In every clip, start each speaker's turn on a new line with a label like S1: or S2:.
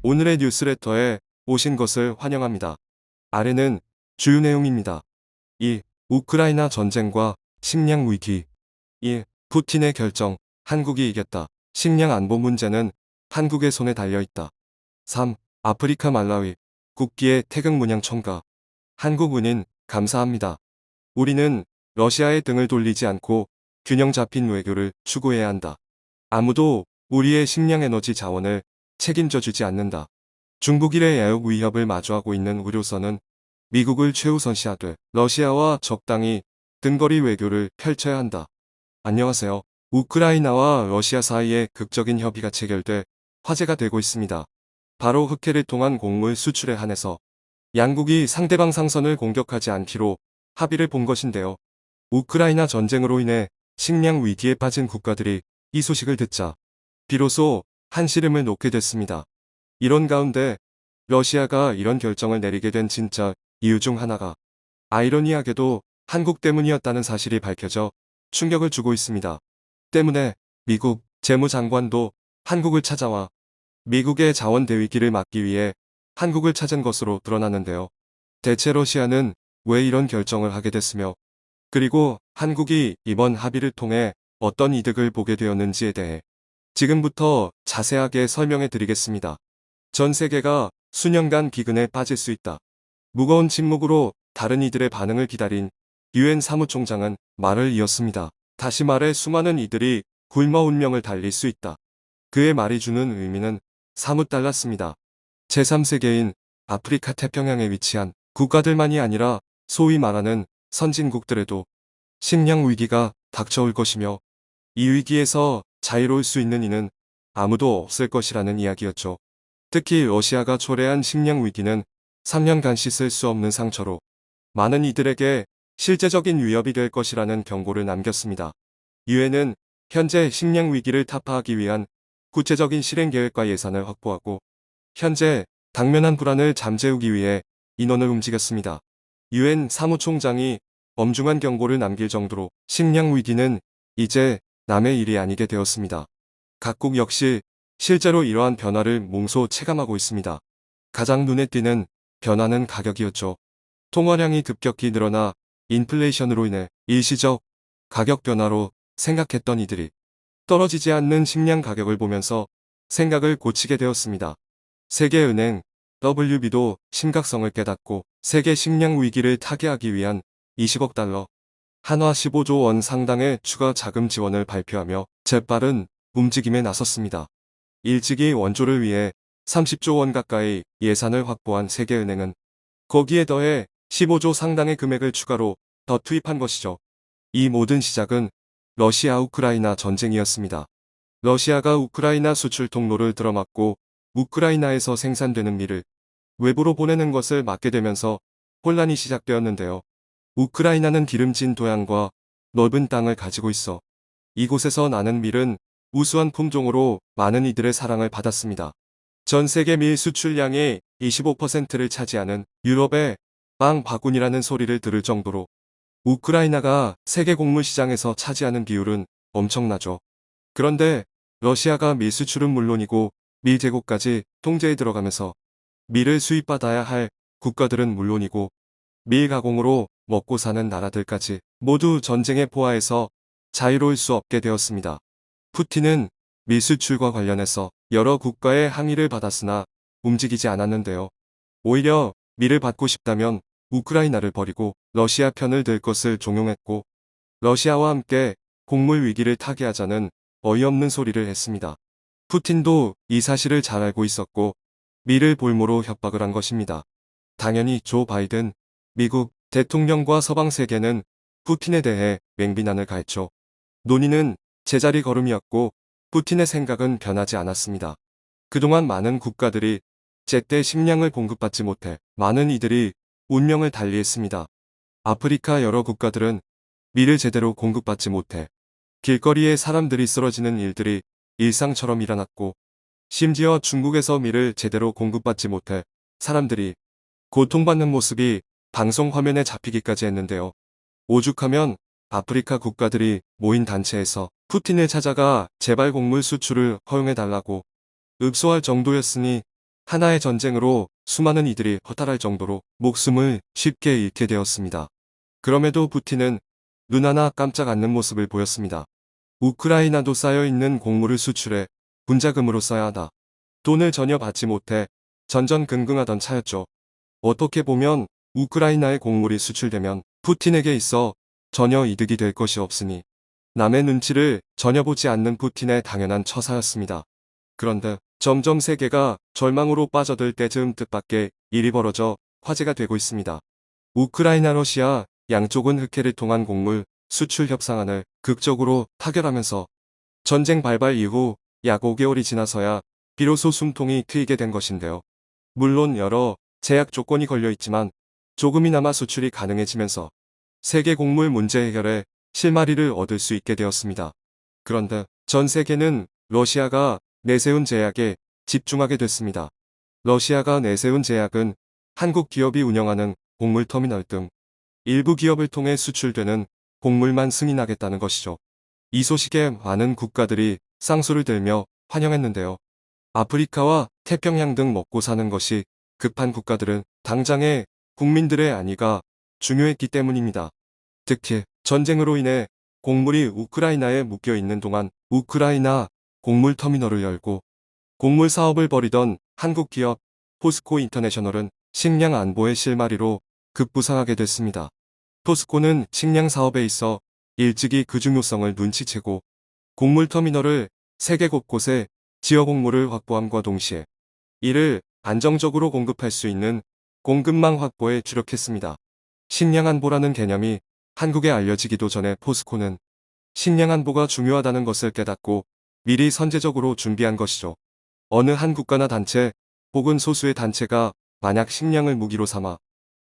S1: 오늘의 뉴스레터에 오신 것을 환영합니다. 아래는 주요 내용입니다. 1. 우크라이나 전쟁과 식량 위기. 1. 푸틴의 결정, 한국이 이겼다. 식량 안보 문제는 한국의 손에 달려있다. 3. 아프리카 말라위, 국기의 태극 문양 첨가. 한국 은인, 감사합니다. 우리는 러시아의 등을 돌리지 않고 균형 잡힌 외교를 추구해야 한다. 아무도 우리의 식량 에너지 자원을 책임져 주지 않는다. 중국일의 야욕 위협을 마주하고 있는 우려선은 미국을 최우선시하되 러시아와 적당히 근거리 외교를 펼쳐야 한다. 안녕하세요. 우크라이나와 러시아 사이에 극적인 협의가 체결돼 화제가 되고 있습니다. 바로 흑해를 통한 곡물 수출에 한해서 양국이 상대방 상선을 공격하지 않기로 합의를 본 것인데요. 우크라이나 전쟁으로 인해 식량 위기에 빠진 국가들이 이 소식을 듣자 비로소 한시름을 놓게 됐습니다. 이런 가운데 러시아가 이런 결정을 내리게 된 진짜 이유 중 하나가 아이러니하게도 한국 때문이었다는 사실이 밝혀져 충격을 주고 있습니다. 때문에 미국 재무장관도 한국을 찾아와 미국의 자원 대위기를 막기 위해 한국을 찾은 것으로 드러나는데요. 대체 러시아는 왜 이런 결정을 하게 됐으며 그리고 한국이 이번 합의를 통해 어떤 이득을 보게 되었는지에 대해 지금부터 자세하게 설명해 드리겠습니다. 전 세계가 수년간 기근에 빠질 수 있다. 무거운 침묵으로 다른 이들의 반응을 기다린 유엔 사무총장은 말을 이었습니다. 다시 말해 수많은 이들이 굶어 운명을 달릴 수 있다. 그의 말이 주는 의미는 사뭇 달랐습니다. 제3세계인 아프리카 태평양에 위치한 국가들만이 아니라 소위 말하는 선진국들에도 식량 위기가 닥쳐올 것이며 이 위기에서 자유로울 수 있는 이는 아무도 없을 것이라는 이야기였죠. 특히 러시아가 초래한 식량 위기는 3년간 씻을 수 없는 상처로 많은 이들에게 실제적인 위협이 될 것이라는 경고를 남겼습니다. 유엔은 현재 식량 위기를 타파하기 위한 구체적인 실행 계획과 예산을 확보하고 현재 당면한 불안을 잠재우기 위해 인원을 움직였습니다. 유엔 사무총장이 엄중한 경고를 남길 정도로 식량 위기는 이제 남의 일이 아니게 되었습니다. 각국 역시 실제로 이러한 변화를 몸소 체감하고 있습니다. 가장 눈에 띄는 변화는 가격이었죠. 통화량이 급격히 늘어나 인플레이션으로 인해 일시적 가격 변화로 생각했던 이들이 떨어지지 않는 식량 가격을 보면서 생각을 고치게 되었습니다. 세계은행 WB도 심각성을 깨닫고 세계 식량 위기를 타개하기 위한 20억 달러, 한화 15조 원 상당의 추가 자금 지원을 발표하며 재빠른 움직임에 나섰습니다. 일찍이 원조를 위해 30조 원 가까이 예산을 확보한 세계은행은 거기에 더해 15조 상당의 금액을 추가로 더 투입한 것이죠. 이 모든 시작은 러시아 우크라이나 전쟁이었습니다. 러시아가 우크라이나 수출 통로를 들어막고 우크라이나에서 생산되는 밀을 외부로 보내는 것을 막게 되면서 혼란이 시작되었는데요. 우크라이나는 기름진 토양과 넓은 땅을 가지고 있어 이곳에서 나는 밀은 우수한 품종으로 많은 이들의 사랑을 받았습니다. 전 세계 밀 수출량의 25%를 차지하는 유럽의 빵 바구니라는 소리를 들을 정도로 우크라이나가 세계 곡물 시장에서 차지하는 비율은 엄청나죠. 그런데 러시아가 밀 수출은 물론이고 밀 재고까지 통제에 들어가면서 밀을 수입받아야 할 국가들은 물론이고 밀 가공으로 먹고 사는 나라들까지 모두 전쟁에 포화해서 자유로울 수 없게 되었습니다. 푸틴은 밀 수출과 관련해서 여러 국가의 항의를 받았으나 움직이지 않았는데요. 오히려 밀을 받고 싶다면 우크라이나를 버리고 러시아 편을 들 것을 종용했고 러시아와 함께 곡물 위기를 타개하자는 어이없는 소리를 했습니다. 푸틴도 이 사실을 잘 알고 있었고 밀을 볼모로 협박을 한 것입니다. 당연히 조 바이든 미국 대통령과 서방 세계는 푸틴에 대해 맹비난을 가했죠. 논의는 제자리 걸음이었고 푸틴의 생각은 변하지 않았습니다. 그동안 많은 국가들이 제때 식량을 공급받지 못해 많은 이들이 운명을 달리했습니다. 아프리카 여러 국가들은 밀을 제대로 공급받지 못해 길거리에 사람들이 쓰러지는 일들이 일상처럼 일어났고 심지어 중국에서 밀을 제대로 공급받지 못해 사람들이 고통받는 모습이 방송 화면에 잡히기까지 했는데요. 오죽하면 아프리카 국가들이 모인 단체에서 푸틴을 찾아가 제발 곡물 수출을 허용해달라고 읍소할 정도였으니 하나의 전쟁으로 수많은 이들이 허탈할 정도로 목숨을 쉽게 잃게 되었습니다. 그럼에도 푸틴은 눈 하나 깜짝 않는 모습을 보였습니다. 우크라이나도 쌓여있는 곡물을 수출해 분자금으로 써야 하다. 돈을 전혀 받지 못해 전전긍긍하던 차였죠. 어떻게 보면 우크라이나의 곡물이 수출되면 푸틴에게 있어 전혀 이득이 될 것이 없으니 남의 눈치를 전혀 보지 않는 푸틴의 당연한 처사였습니다. 그런데 점점 세계가 절망으로 빠져들 때쯤 뜻밖의 일이 벌어져 화제가 되고 있습니다. 우크라이나 러시아 양쪽은 흑해를 통한 곡물 수출 협상안을 극적으로 타결하면서 전쟁 발발 이후 약 5개월이 지나서야 비로소 숨통이 트이게 된 것인데요. 물론 여러 제약 조건이 걸려 있지만 조금이나마 수출이 가능해지면서 세계 곡물 문제 해결에 실마리를 얻을 수 있게 되었습니다. 그런데 전 세계는 러시아가 내세운 제약에 집중하게 됐습니다. 러시아가 내세운 제약은 한국 기업이 운영하는 곡물 터미널 등 일부 기업을 통해 수출되는 곡물만 승인하겠다는 것이죠. 이 소식에 많은 국가들이 쌍수를 들며 환영했는데요. 아프리카와 태평양 등 먹고 사는 것이 급한 국가들은 당장의 국민들의 안위가 중요했기 때문입니다. 특히 전쟁으로 인해 곡물이 우크라이나에 묶여 있는 동안 우크라이나 곡물 터미널을 열고 곡물 사업을 벌이던 한국 기업 포스코 인터내셔널은 식량 안보의 실마리로 급부상하게 됐습니다. 포스코는 식량 사업에 있어 일찍이 그 중요성을 눈치채고 곡물 터미널을 세계 곳곳에 지어 곡물을 확보함과 동시에 이를 안정적으로 공급할 수 있는 공급망 확보에 주력했습니다. 식량 안보라는 개념이 한국에 알려지기도 전에 포스코는 식량 안보가 중요하다는 것을 깨닫고 미리 선제적으로 준비한 것이죠. 어느 한 국가나 단체 혹은 소수의 단체가 만약 식량을 무기로 삼아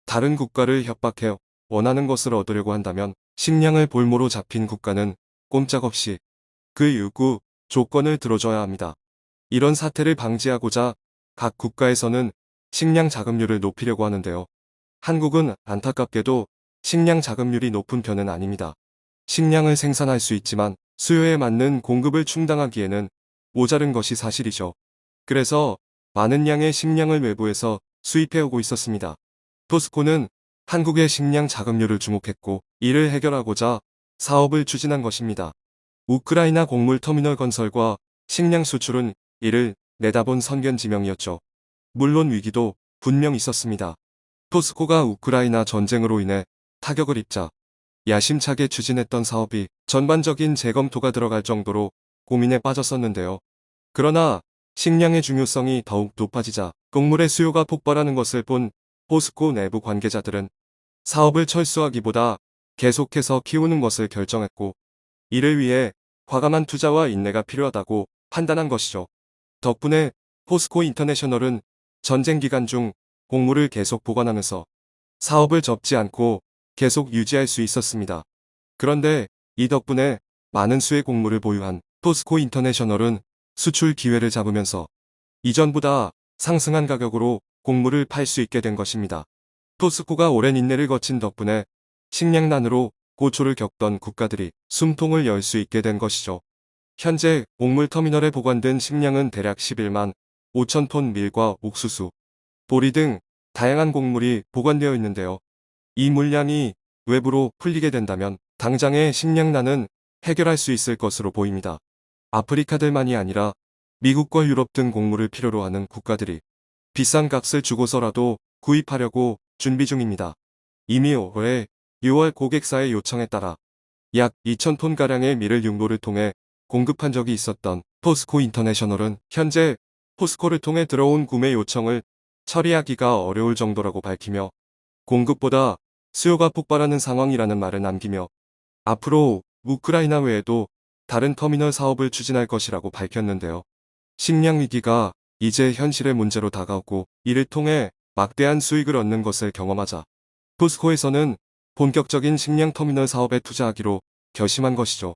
S1: 다른 국가를 협박해 원하는 것을 얻으려고 한다면 식량을 볼모로 잡힌 국가는 꼼짝없이 그 요구 조건을 들어줘야 합니다. 이런 사태를 방지하고자 각 국가에서는 식량 자급률을 높이려고 하는데요. 한국은 안타깝게도 식량 자급률이 높은 편은 아닙니다. 식량을 생산할 수 있지만 수요에 맞는 공급을 충당하기에는 모자른 것이 사실이죠. 그래서 많은 양의 식량을 외부에서 수입해오고 있었습니다. 포스코는 한국의 식량 자급률을 주목했고 이를 해결하고자 사업을 추진한 것입니다. 우크라이나 곡물 터미널 건설과 식량 수출은 이를 내다본 선견지명이었죠. 물론 위기도 분명 있었습니다. 포스코가 우크라이나 전쟁으로 인해 타격을 입자 야심차게 추진했던 사업이 전반적인 재검토가 들어갈 정도로 고민에 빠졌었는데요. 그러나 식량의 중요성이 더욱 높아지자 곡물의 수요가 폭발하는 것을 본 포스코 내부 관계자들은 사업을 철수하기보다 계속해서 키우는 것을 결정했고 이를 위해 과감한 투자와 인내가 필요하다고 판단한 것이죠. 덕분에 포스코 인터내셔널은 전쟁 기간 중 곡물을 계속 보관하면서 사업을 접지 않고 계속 유지할 수 있었습니다. 그런데 이 덕분에 많은 수의 곡물을 보유한 포스코 인터내셔널은 수출 기회를 잡으면서 이전보다 상승한 가격으로 곡물을 팔 수 있게 된 것입니다. 포스코가 오랜 인내를 거친 덕분에 식량난으로 고초를 겪던 국가들이 숨통을 열 수 있게 된 것이죠. 현재 곡물 터미널에 보관된 식량은 대략 11만 5천 톤 밀과 옥수수, 보리 등 다양한 곡물이 보관되어 있는데요. 이 물량이 외부로 풀리게 된다면 당장의 식량난은 해결할 수 있을 것으로 보입니다. 아프리카들만이 아니라 미국과 유럽 등 곡물을 필요로 하는 국가들이 비싼 값을 주고서라도 구입하려고 준비 중입니다. 이미 올해 6월 고객사의 요청에 따라 약 2,000톤가량의 밀을 육로를 통해 공급한 적이 있었던 포스코 인터내셔널은 현재 포스코를 통해 들어온 구매 요청을 처리하기가 어려울 정도라고 밝히며 공급보다 수요가 폭발하는 상황이라는 말을 남기며 앞으로 우크라이나 외에도 다른 터미널 사업을 추진할 것이라고 밝혔는데요. 식량 위기가 이제 현실의 문제로 다가오고 이를 통해 막대한 수익을 얻는 것을 경험하자 포스코에서는 본격적인 식량 터미널 사업에 투자하기로 결심한 것이죠.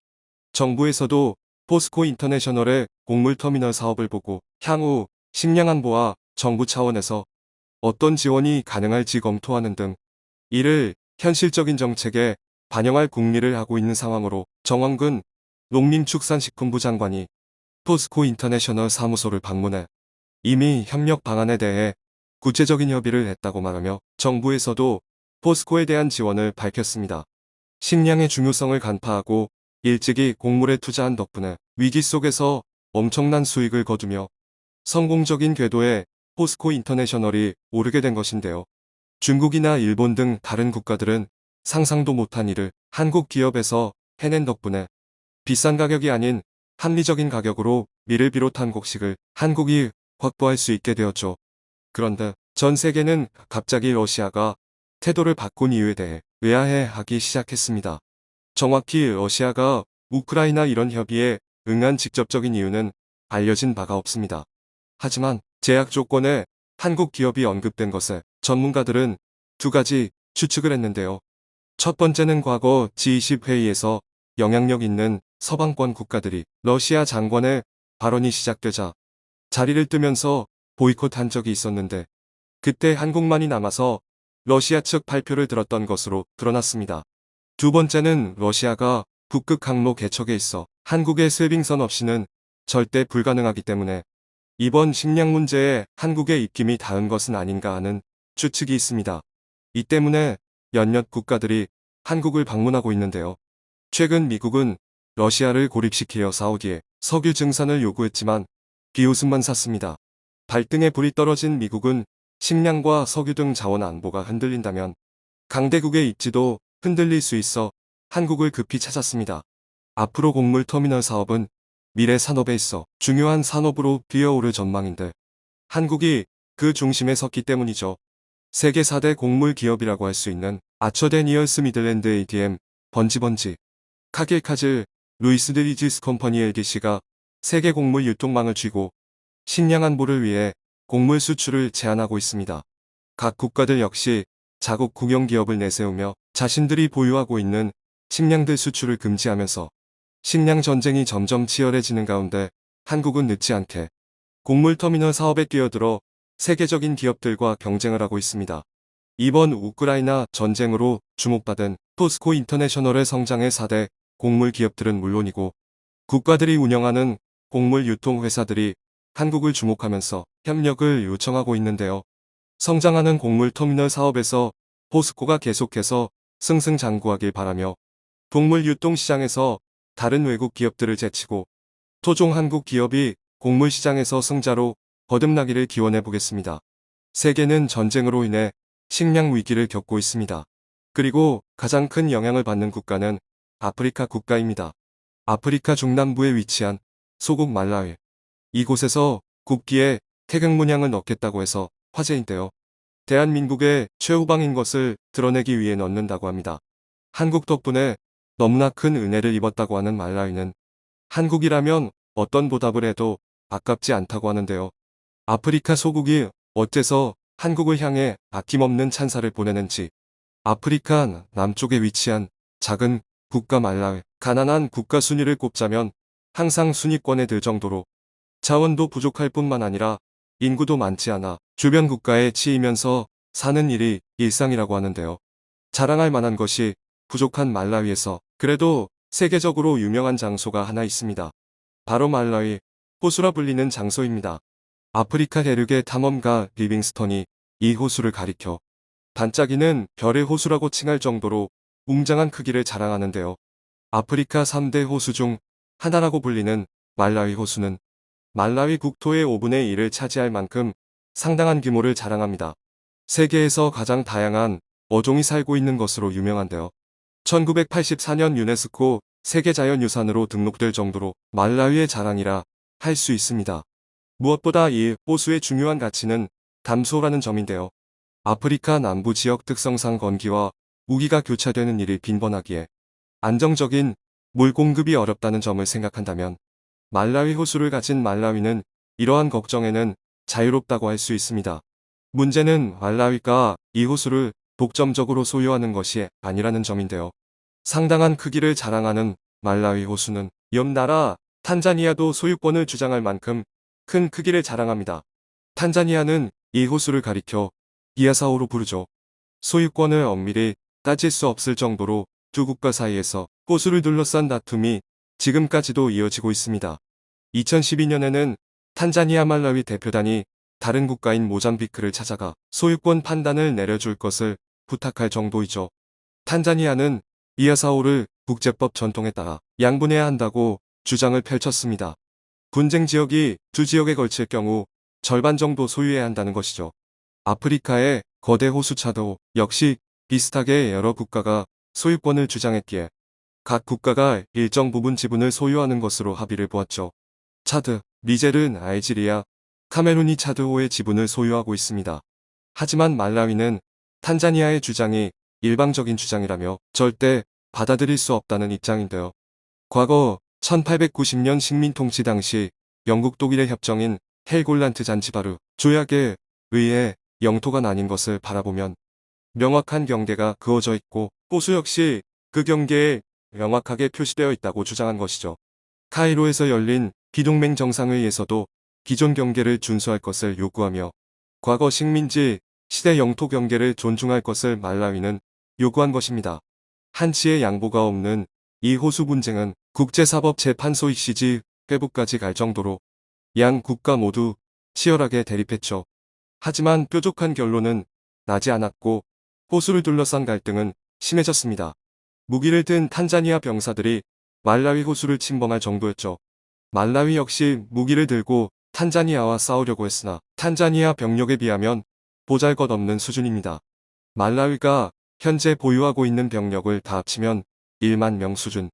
S1: 정부에서도 포스코 인터내셔널의 곡물 터미널 사업을 보고 향후 식량 안보와 정부 차원에서 어떤 지원이 가능할지 검토하는 등 이를 현실적인 정책에 반영할 궁리를 하고 있는 상황으로 정원근 농림축산식품부 장관이 포스코 인터내셔널 사무소를 방문해 이미 협력 방안에 대해 구체적인 협의를 했다고 말하며 정부에서도 포스코에 대한 지원을 밝혔습니다. 식량의 중요성을 간파하고 일찍이 곡물에 투자한 덕분에 위기 속에서 엄청난 수익을 거두며 성공적인 궤도에 포스코 인터내셔널이 오르게 된 것인데요. 중국이나 일본 등 다른 국가들은 상상도 못한 일을 한국 기업에서 해낸 덕분에 비싼 가격이 아닌 합리적인 가격으로 밀을 비롯한 곡식을 한국이 확보할 수 있게 되었죠. 그런데 전 세계는 갑자기 러시아가 태도를 바꾼 이유에 대해 의아해하기 시작했습니다. 정확히 러시아가 우크라이나 이런 협의에 응한 직접적인 이유는 알려진 바가 없습니다. 하지만 제약 조건에 한국 기업이 언급된 것에 전문가들은 두 가지 추측을 했는데요. 첫 번째는 과거 G20 회의에서 영향력 있는 서방권 국가들이 러시아 장관의 발언이 시작되자 자리를 뜨면서 보이콧한 적이 있었는데 그때 한국만이 남아서 러시아 측 발표를 들었던 것으로 드러났습니다. 두 번째는 러시아가 북극 항로 개척에 있어 한국의 슬빙선 없이는 절대 불가능하기 때문에 이번 식량 문제에 한국의 입김이 닿은 것은 아닌가 하는 추측이 있습니다. 이 때문에 몇몇 국가들이 한국을 방문하고 있는데요. 최근 미국은 러시아를 고립시키려 사우디에 석유 증산을 요구했지만 비웃음만 샀습니다. 발등에 불이 떨어진 미국은 식량과 석유 등 자원 안보가 흔들린다면 강대국의 입지도 흔들릴 수 있어 한국을 급히 찾았습니다. 앞으로 곡물 터미널 사업은 미래 산업에 있어 중요한 산업으로 뛰어오를 전망인데 한국이 그 중심에 섰기 때문이죠. 세계 4대 곡물 기업이라고 할 수 있는 아처데니얼스 미들랜드 ADM, 번지번지, 카길카즐, 루이스 드리지스 컴퍼니 LDC가 세계 곡물 유통망을 쥐고 식량 안보를 위해 곡물 수출을 제한하고 있습니다. 각 국가들 역시 자국 국영 기업을 내세우며 자신들이 보유하고 있는 식량들 수출을 금지하면서 식량 전쟁이 점점 치열해지는 가운데 한국은 늦지 않게 곡물 터미널 사업에 뛰어들어 세계적인 기업들과 경쟁을 하고 있습니다. 이번 우크라이나 전쟁으로 주목받은 포스코 인터내셔널의 성장의 4대 곡물 기업들은 물론이고 국가들이 운영하는 곡물 유통 회사들이 한국을 주목하면서 협력을 요청하고 있는데요. 성장하는 곡물 터미널 사업에서 포스코가 계속해서 승승장구하길 바라며 곡물 유통 시장에서 다른 외국 기업들을 제치고 토종 한국 기업이 곡물 시장에서 승자로 거듭나기를 기원해 보겠습니다. 세계는 전쟁으로 인해 식량 위기를 겪고 있습니다. 그리고 가장 큰 영향을 받는 국가는 아프리카 국가입니다. 아프리카 중남부에 위치한 소국 말라위. 이곳에서 국기에 태극 문양을 넣겠다고 해서 화제인데요. 대한민국의 최후방인 것을 드러내기 위해 넣는다고 합니다. 한국 덕분에 너무나 큰 은혜를 입었다고 하는 말라위는 한국이라면 어떤 보답을 해도 아깝지 않다고 하는데요. 아프리카 소국이 어째서 한국을 향해 아낌없는 찬사를 보내는지 아프리카 남쪽에 위치한 작은 국가 말라위, 가난한 국가 순위를 꼽자면 항상 순위권에 들 정도로 자원도 부족할 뿐만 아니라 인구도 많지 않아 주변 국가에 치이면서 사는 일이 일상이라고 하는데요. 자랑할 만한 것이 부족한 말라위에서 그래도 세계적으로 유명한 장소가 하나 있습니다. 바로 말라위 호수라 불리는 장소입니다. 아프리카 대륙의 탐험가 리빙스턴이 이 호수를 가리켜 반짝이는 별의 호수라고 칭할 정도로 웅장한 크기를 자랑하는데요. 아프리카 3대 호수 중 하나라고 불리는 말라위 호수는 말라위 국토의 5분의 1을 차지할 만큼 상당한 규모를 자랑합니다. 세계에서 가장 다양한 어종이 살고 있는 것으로 유명한데요. 1984년 유네스코 세계자연유산으로 등록될 정도로 말라위의 자랑이라 할 수 있습니다. 무엇보다 이 호수의 중요한 가치는 담수호라는 점인데요. 아프리카 남부 지역 특성상 건기와 우기가 교차되는 일이 빈번하기에 안정적인 물 공급이 어렵다는 점을 생각한다면 말라위 호수를 가진 말라위는 이러한 걱정에는 자유롭다고 할 수 있습니다. 문제는 말라위가 이 호수를 독점적으로 소유하는 것이 아니라는 점인데요. 상당한 크기를 자랑하는 말라위 호수는 옆 나라 탄자니아도 소유권을 주장할 만큼 큰 크기를 자랑합니다. 탄자니아는 이 호수를 가리켜 비아사오로 부르죠. 소유권을 엄밀히 따질 수 없을 정도로 두 국가 사이에서 호수를 둘러싼 다툼이 지금까지도 이어지고 있습니다. 2012년에는 탄자니아 말라위 대표단이 다른 국가인 모잠비크를 찾아가 소유권 판단을 내려줄 것을 부탁할 정도이죠. 탄자니아는 이아사오를 국제법 전통에 따라 양분해야 한다고 주장을 펼쳤습니다. 분쟁 지역이 두 지역에 걸칠 경우 절반 정도 소유해야 한다는 것이죠. 아프리카의 거대 호수차도 역시 비슷하게 여러 국가가 소유권을 주장했기에 각 국가가 일정 부분 지분을 소유하는 것으로 합의를 보았죠. 차드, 니제르, 알제리아, 카메룬이 차드호의 지분을 소유하고 있습니다. 하지만 말라위는 탄자니아의 주장이 일방적인 주장이라며 절대 받아들일 수 없다는 입장인데요. 과거 1890년 식민통치 당시 영국 독일의 협정인 헬골란트 잔지바르 조약에 의해 영토가 나뉜 것을 바라보면 명확한 경계가 그어져 있고 호수 역시 그 경계에 명확하게 표시되어 있다고 주장한 것이죠. 카이로에서 열린 비동맹 정상회의에서도 기존 경계를 준수할 것을 요구하며 과거 식민지 시대 영토 경계를 존중할 것을 말라위는 요구한 것입니다. 한치의 양보가 없는 이 호수 분쟁은 국제사법재판소 ICJ 회부까지 갈 정도로 양 국가 모두 치열하게 대립했죠. 하지만 뾰족한 결론은 나지 않았고 호수를 둘러싼 갈등은 심해졌습니다. 무기를 든 탄자니아 병사들이 말라위 호수를 침범할 정도였죠. 말라위 역시 무기를 들고 탄자니아와 싸우려고 했으나 탄자니아 병력에 비하면 보잘것없는 수준입니다. 말라위가 현재 보유하고 있는 병력을 다 합치면 1만 명 수준.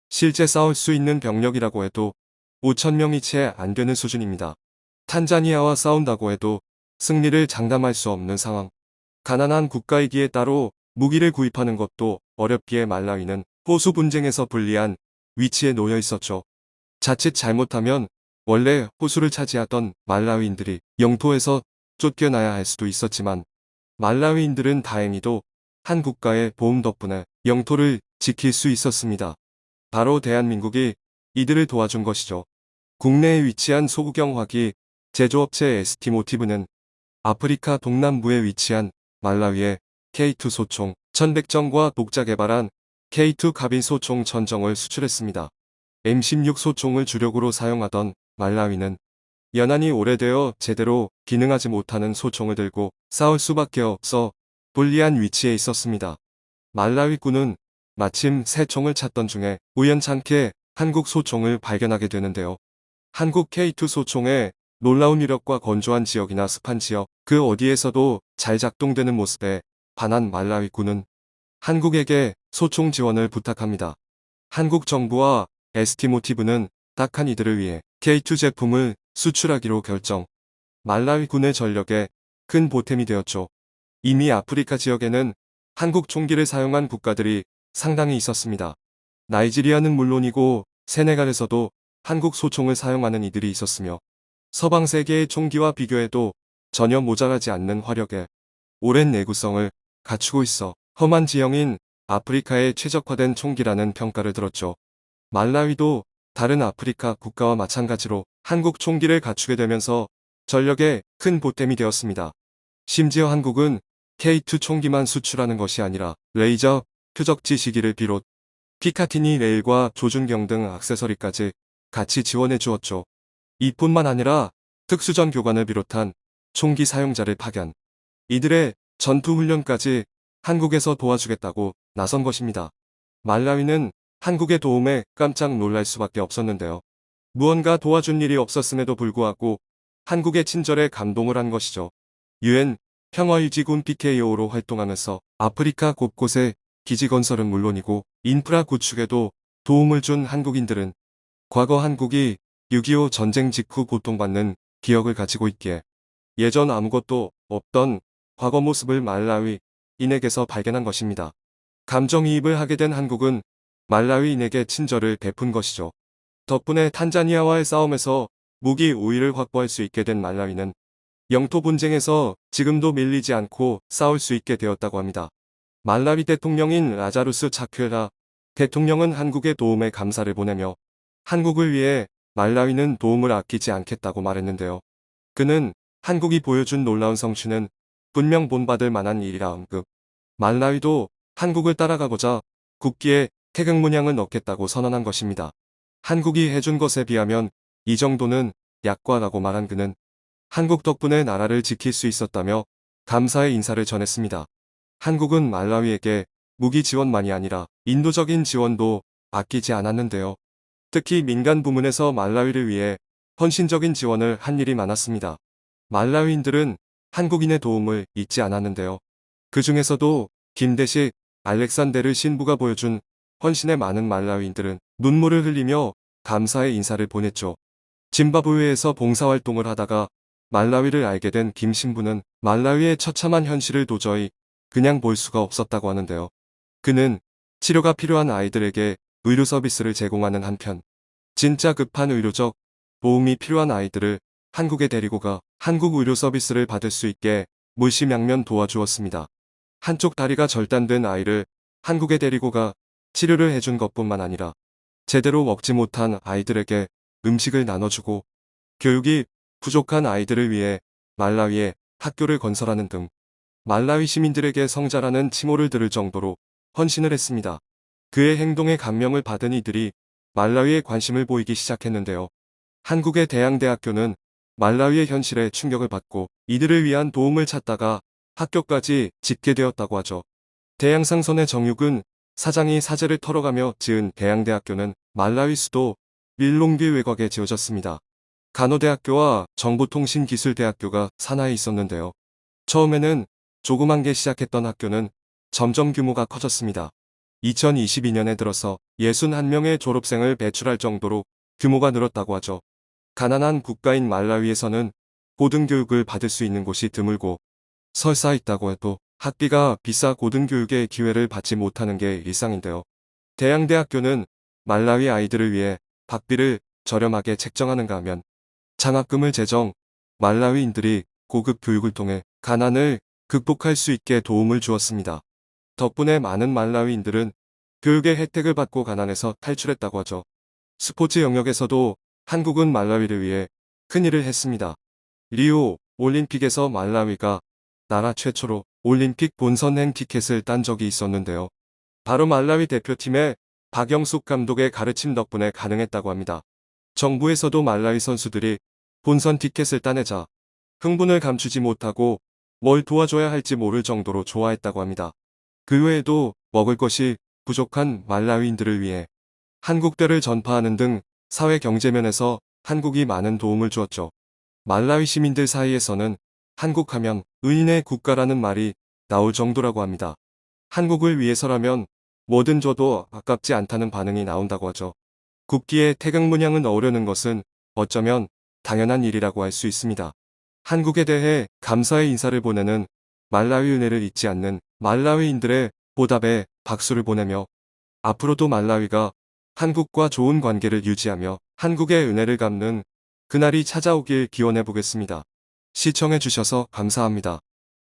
S1: 실제 싸울 수 있는 병력이라고 해도 5천 명이 채 안 되는 수준입니다. 탄자니아와 싸운다고 해도 승리를 장담할 수 없는 상황. 가난한 국가이기에 따로 무기를 구입하는 것도 어렵기에 말라위는 호수 분쟁에서 불리한 위치에 놓여 있었죠. 자칫 잘못하면 원래 호수를 차지하던 말라위인들이 영토에서 쫓겨나야 할 수도 있었지만 말라위인들은 다행히도 한 국가의 도움 덕분에 영토를 지킬 수 있었습니다. 바로 대한민국이 이들을 도와준 것이죠. 국내에 위치한 소구경 화기 제조업체 ST모티브는 아프리카 동남부에 위치한 말라위의 K2 소총 1100정과 독자 개발한 K2 카빈 소총 1000정을 수출했습니다. M16 소총을 주력으로 사용하던 말라위는 연한이 오래되어 제대로 기능하지 못하는 소총을 들고 싸울 수밖에 없어 불리한 위치에 있었습니다. 말라위군은 마침 새 총을 찾던 중에 우연찮게 한국 소총을 발견하게 되는데요. 한국 K2 소총의 놀라운 위력과 건조한 지역이나 습한 지역 그 어디에서도 잘 작동되는 모습에 반한 말라위군은 한국에게 소총 지원을 부탁합니다. 한국 정부와 ST모티브는 딱한 이들을 위해 K2 제품을 수출하기로 결정. 말라위군의 전력에 큰 보탬이 되었죠. 이미 아프리카 지역에는 한국 총기를 사용한 국가들이 상당히 있었습니다. 나이지리아는 물론이고 세네갈에서도 한국 소총을 사용하는 이들이 있었으며 서방 세계의 총기와 비교해도 전혀 모자라지 않는 화력에 오랜 내구성을 갖추고 있어 험한 지형인 아프리카에 최적화된 총기라는 평가를 들었죠. 말라위도 다른 아프리카 국가와 마찬가지로 한국 총기를 갖추게 되면서 전력에 큰 보탬이 되었습니다. 심지어 한국은 K2 총기만 수출하는 것이 아니라 레이저, 표적지 시기를 비롯 피카티니 레일과 조준경 등 액세서리까지 같이 지원해 주었죠. 이뿐만 아니라 특수전 교관을 비롯한 총기 사용자를 파견, 이들의 전투 훈련까지 한국에서 도와주겠다고 나선 것입니다. 말라위는 한국의 도움에 깜짝 놀랄 수밖에 없었는데요. 무언가 도와준 일이 없었음에도 불구하고 한국의 친절에 감동을 한 것이죠. UN 평화유지군 PKO로 활동하면서 아프리카 곳곳에 기지 건설은 물론이고 인프라 구축에도 도움을 준 한국인들은 과거 한국이 6.25 전쟁 직후 고통받는 기억을 가지고 있기에 예전 아무것도 없던 과거 모습을 말라위인에게서 발견한 것입니다. 감정이입을 하게 된 한국은 말라위인에게 친절을 베푼 것이죠. 덕분에 탄자니아와의 싸움에서 무기 우위를 확보할 수 있게 된 말라위는 영토 분쟁에서 지금도 밀리지 않고 싸울 수 있게 되었다고 합니다. 말라위 대통령인 라자루스 차퀴라 대통령은 한국의 도움에 감사를 보내며 한국을 위해 말라위는 도움을 아끼지 않겠다고 말했는데요. 그는 한국이 보여준 놀라운 성취는 분명 본받을 만한 일이라 언급. 말라위도 한국을 따라가고자 국기에 태극문양을 넣겠다고 선언한 것입니다. 한국이 해준 것에 비하면 이 정도는 약과라고 말한 그는 한국 덕분에 나라를 지킬 수 있었다며 감사의 인사를 전했습니다. 한국은 말라위에게 무기 지원만이 아니라 인도적인 지원도 아끼지 않았는데요. 특히 민간 부문에서 말라위를 위해 헌신적인 지원을 한 일이 많았습니다. 말라위인들은 한국인의 도움을 잊지 않았는데요. 그 중에서도 김대식, 알렉산데르 신부가 보여준 헌신에 많은 말라위인들은 눈물을 흘리며 감사의 인사를 보냈죠. 짐바브웨에서 봉사활동을 하다가 말라위를 알게 된 김 신부는 말라위의 처참한 현실을 도저히 그냥 볼 수가 없었다고 하는데요. 그는 치료가 필요한 아이들에게 의료 서비스를 제공하는 한편 진짜 급한 의료적 도움이 필요한 아이들을 한국에 데리고 가 한국 의료 서비스를 받을 수 있게 물심양면 도와주었습니다. 한쪽 다리가 절단된 아이를 한국에 데리고 가 치료를 해준 것뿐만 아니라 제대로 먹지 못한 아이들에게 음식을 나눠주고 교육이 부족한 아이들을 위해 말라위에 학교를 건설하는 등 말라위 시민들에게 성자라는 칭호를 들을 정도로 헌신을 했습니다. 그의 행동에 감명을 받은 이들이 말라위에 관심을 보이기 시작했는데요. 한국의 대양대학교는 말라위의 현실에 충격을 받고 이들을 위한 도움을 찾다가 학교까지 짓게 되었다고 하죠. 대양상선의 정육은 사장이 사재를 털어가며 지은 대양대학교는 말라위 수도 릴롱비 외곽에 지어졌습니다. 간호대학교와 정보통신기술대학교가 산하에 있었는데요. 처음에는 조그만 게 시작했던 학교는 점점 규모가 커졌습니다. 2022년에 들어서 61명의 졸업생을 배출할 정도로 규모가 늘었다고 하죠. 가난한 국가인 말라위에서는 고등교육을 받을 수 있는 곳이 드물고 설사 있다고 해도 학비가 비싸 고등교육의 기회를 받지 못하는 게 일상인데요. 대양대학교는 말라위 아이들을 위해 학비를 저렴하게 책정하는가 하면 장학금을 제정, 말라위인들이 고급 교육을 통해 가난을 극복할 수 있게 도움을 주었습니다. 덕분에 많은 말라위인들은 교육의 혜택을 받고 가난에서 탈출했다고 하죠. 스포츠 영역에서도 한국은 말라위를 위해 큰일을 했습니다. 리우 올림픽에서 말라위가 나라 최초로 올림픽 본선행 티켓을 딴 적이 있었는데요. 바로 말라위 대표팀의 박영숙 감독의 가르침 덕분에 가능했다고 합니다. 정부에서도 말라위 선수들이 본선 티켓을 따내자 흥분을 감추지 못하고 뭘 도와줘야 할지 모를 정도로 좋아했다고 합니다. 그 외에도 먹을 것이 부족한 말라위인들을 위해 한국대를 전파하는 등 사회 경제면에서 한국이 많은 도움을 주었죠. 말라위 시민들 사이에서는 한국하면 의인의 국가라는 말이 나올 정도라고 합니다. 한국을 위해서라면 뭐든 줘도 아깝지 않다는 반응이 나온다고 하죠. 국기에 태극문양을 넣으려는 것은 어쩌면 당연한 일이라고 할 수 있습니다. 한국에 대해 감사의 인사를 보내는 말라위 은혜를 잊지 않는 말라위인들의 보답에 박수를 보내며 앞으로도 말라위가 한국과 좋은 관계를 유지하며 한국의 은혜를 갚는 그날이 찾아오길 기원해 보겠습니다. 시청해 주셔서 감사합니다.